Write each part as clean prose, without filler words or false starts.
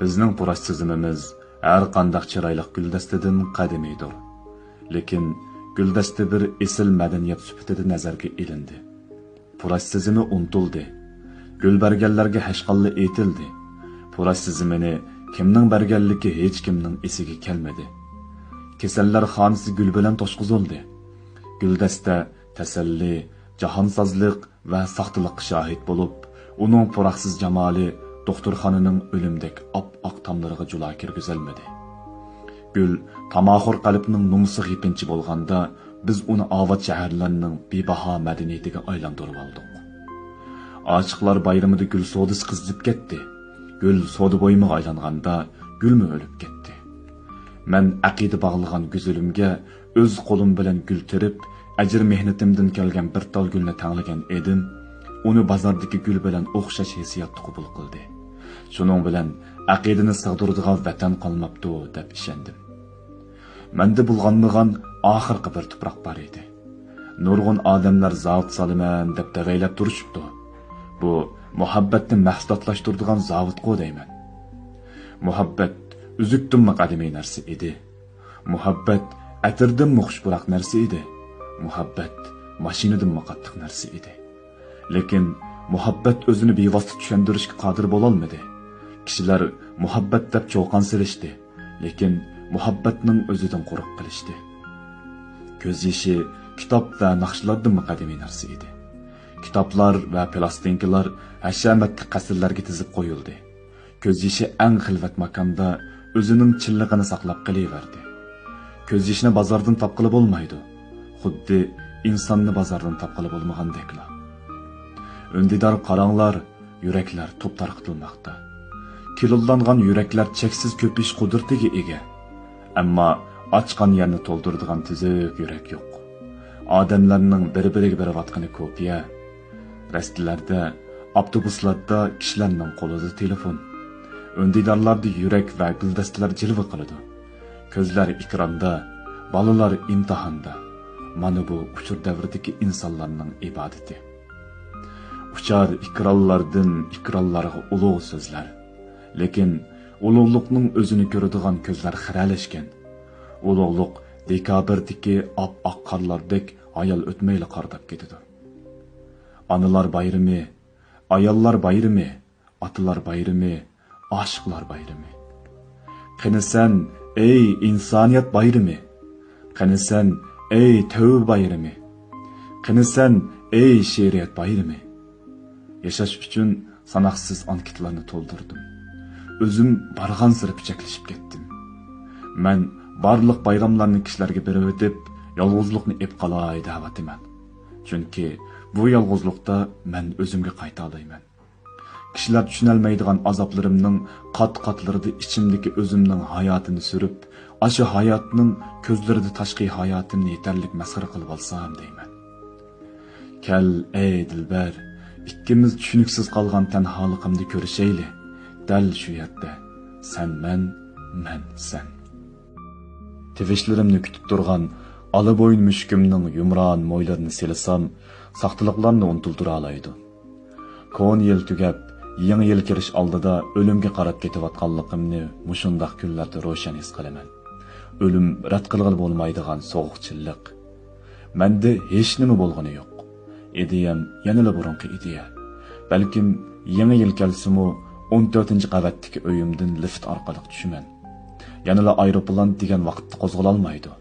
Bizning purash tizimimiz har qanday chiroyli guldastdan qadimiydir. Lekin guldasta bir esil madaniyat sifatida nazarga ilindi. Purash tizimi unutildi. Gul berganlarga hech qanday aytildi. Purash tizimini kimning berganligi hech kimning esiga kelmadi. Kasallar xonasi gul bilan to'shqizildi. Guldasta tasalli, jahonsozlik va saxtaliqqa shohid bo'lib, uning puraxsiz jamoli doktorxonaning o'limdek op-oq tomlariga jula kirgizilmadi. Gül tamaxur qalbning numsuq yepinchi bo'lganda, biz uniovat shaharlarning bebaho madaniyatiga aylantirib oldik. Ochiqlar bayramida gul sodisi qizib ketdi. Gül soda bo'yimiga aylanganda, gulmi o'lib ketdi. Men aqida bog'lagan güzülümge o'z qo'lim bilan gul terib, ajr mehnatimdan kelgan bir tal gulni tanlagan edim. Uni bozordagi gul bilan o'xshash hissiyotni qabul qildi. Shuning bilan aqidani sig'diradigan vatan qolmabdi deb ishondim. Menda bo'lganmigan oxirgi bir tuproq bor edi. Nurg'un odamlar zavod soliman deb da'vaylab turishibdi. Bu muhabbatni mahsulotlashtiradigan zavodqo deyman. Muhabbat uzukdinmi qadimiy narsa edi. Muhabbat atirdanmi xushburoq narsa edi. Muhabbat mashinadanmi qattiq narsa edi. Lekin muhabbat o'zini bevosita tushuntirishga qodir bo'la olmadi. Kishilar muhabbat deb cho'qon silishdi, lekin muhabbatning o'zidan qo'rq qilishdi. Ko'z yoshi kitob va naqshlardanmi qadimiy narsa edi. Kitoblar va plastinkalar hashamatli qasrlarga tizib qo'yildi. Ko'z yoshi eng xilvat makonda o'zining chillig'ini saqlab qolaverdi. Ko'z yoshini bozordan topqili bo'lmaydi. Xuddi insonni bozordan topqili bo'lmagandekla. Öndidar qaranglar, yuraklar to'p tarqitilmoqda. Kilollangan yuraklar cheksiz ko'pish qudratiga ega. Ammo ochgan yerni to'ldiradigan tuzuk yurak yo'q. Odamlarning bir-biriga berayotgani ko'piya. Rastlarda, avtobuslarda kishilarning qo'lida telefon. Öndidarlarda yurak va guldastalar jilva qiladi. Ko'zlar ekranda, bolalar imtihonda. Mana bu uchur davridagi insonlarning ibodati. Uchar ikrallardan ikrallarga ulug' so'zlar. Lekin ulug'liqning o'zini ko'radigan ko'zlar xiralashgan. Ulug'liq dekabrdagi op-oq qorlardek ayol o'tmayli qordab ketadi. Analar bayrami, ayollar bayrami, atalar bayrami, oshiqlar bayrami. Qanisan ey insoniyat bayrami. Qanisan ey tavba bayrami. Qanisan ey she'riyat bayrami. Yashash uchun sanoqsiz anketlarni to'ldirdim. O'zim barg'an siri pichaklashib ketdim. Men barliq bayramlarni kishilarga berib o'tib, yolg'izlikni ep qalay da'vatiman. Chunki bu yolg'izlikda men o'zimga qayta olayman. Kishilar tushunolmaydigan azoblarimning qat-qatlarida ichimdagi o'zimning hayotini surib, ashu hayotning ko'zlarida tashqi hayotimni yetarlik masxara qilib olsam deyman. Kel ey dilbar, ikkimiz tushuniksiz qolgan tanholiqimni ko'rishayli. Dal shu yerda sen men sen. Tevishlarimni kutib turgan alabo'yin mushukimning yumron mo'ylarini silasam, saxtaliqlarni unutiltira oladi. Kon yil tugab, yangi yil kirish oldida o'limga qarab ketayotganligimni mushundaq kunlarda ro'shan his qilaman. O'lim rad qilg'il bo'lmaydigan sovuqchilik. Menda hech nima bo'lgani yo'q. Ideyam yanada burunqi ideya. Balkim yangi yil kelsimi 14-qavatdagi uyimdan lift orqali tushaman. Yanada aeroplan degan vaqtda qo'zg'ala olmaydi.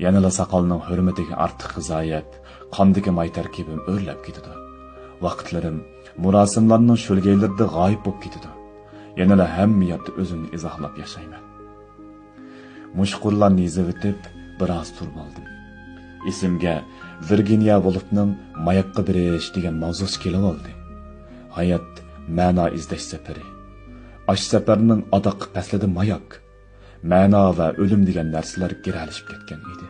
Yanada soqolning hurmatiga ortiq qizoyib, qondagi may tarkibim o'rlab ketadi. Vaqtlarim murosimlarning shulgaylarida g'oyib bo'lib ketadi. Yanada hamma yerda o'zimni izohlab yashayman. Mushqullarni yezib biroz turib oldim. Esimga Virginia Woolfning Mayoqqa birish degan mavzusi kelib oldi. Hayot ma'no izlash safari. Ash safarning adoq faslida mayoq, ma'no va o'lim degan narsalar giralishib ketgan edi.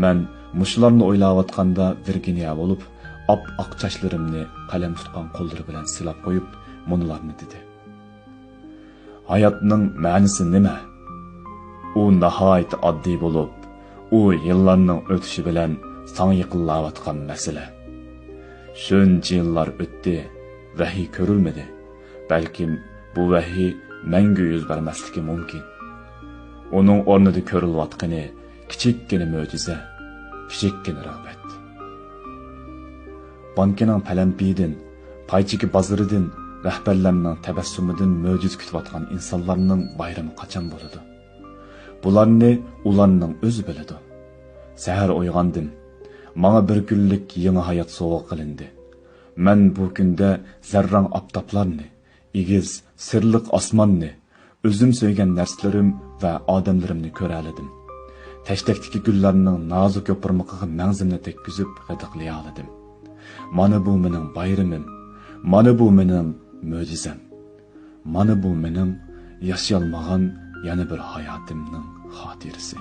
Men mushlarni o'ylayotganda Virginia Woolf op-oq sochlarimni qalam tutgan qo'llari bilan silab qo'yib, munolarni dedi. Hayotning ma'nosi nima? U nihoyat oddiy bo'lib, u yillarning o'tishi bilan sana yiqilayotgan masala. Shuncha yillar o'tdi, vahiy ko'rilmadi. Balkim bu vahiy mangu yuz bermasligi mumkin. Uning o'rnida ko'rilayotgani kichikkina mo'jiza, kichikkina rag'bat. Bankining palampiyidan, paychiki bozoridan, rahbarlarning tabassumidan mo'jiz kutayotgan insonlarning bayrami qachon bo'ladi? Bularni ularning o'zi biladi. Sahar uyg'ondim. Menga bir kunlik yangi hayot sovg'a qilindi. Men bu kunda zarrang oftoblarni, egiz, sirliq osmonni, o'zim so'ygan narsalarim va odamlarimni ko'ra oldim. Tashdaqdagi gullarning nozik yo'pirmoqiga mangzimni tekkizib g'idiqlay oldim. Mana bu mening bayramim, mana bu mening mo'jizam, mana bu mening yashayolmagan yana bir hayotimning xotirasi.